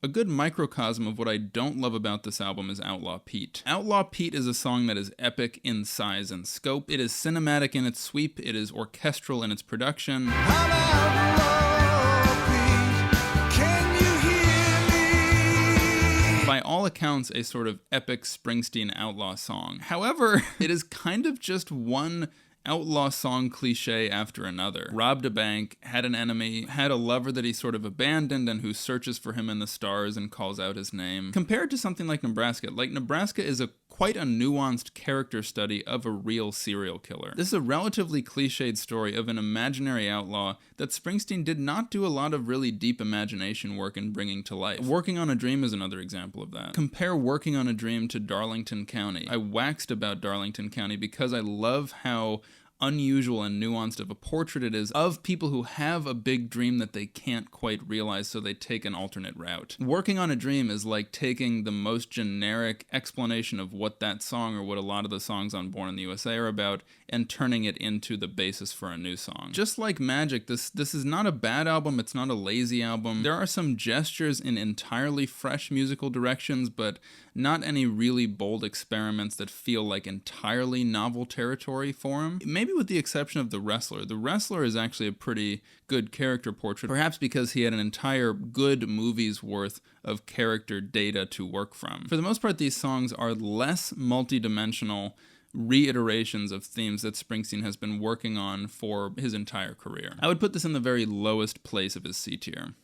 A good microcosm of what I don't love about this album is Outlaw Pete. Outlaw Pete is a song that is epic in size and scope. It is cinematic in its sweep. It is orchestral in its production. By all accounts, a sort of epic Springsteen outlaw song. However, it is kind of just one outlaw song cliche after another. Robbed a bank, had an enemy, had a lover that he sort of abandoned and who searches for him in the stars and calls out his name. Compared to something like Nebraska is quite a nuanced character study of a real serial killer. This is a relatively cliched story of an imaginary outlaw that Springsteen did not do a lot of really deep imagination work in bringing to life. Working on a Dream is another example of that. Compare Working on a Dream to Darlington County. I waxed about Darlington County because I love how unusual and nuanced of a portrait it is of people who have a big dream that they can't quite realize, so they take an alternate route. Working on a Dream is like taking the most generic explanation of what that song or what a lot of the songs on Born in the USA are about and turning it into the basis for a new song. Just like Magic, this is not a bad album, it's not a lazy album. There are some gestures in entirely fresh musical directions, but not any really bold experiments that feel like entirely novel territory for him. Maybe with the exception of The Wrestler. The Wrestler is actually a pretty good character portrait, perhaps because he had an entire good movie's worth of character data to work from. For the most part, these songs are less multidimensional reiterations of themes that Springsteen has been working on for his entire career. I would put this in the very lowest place of his C tier.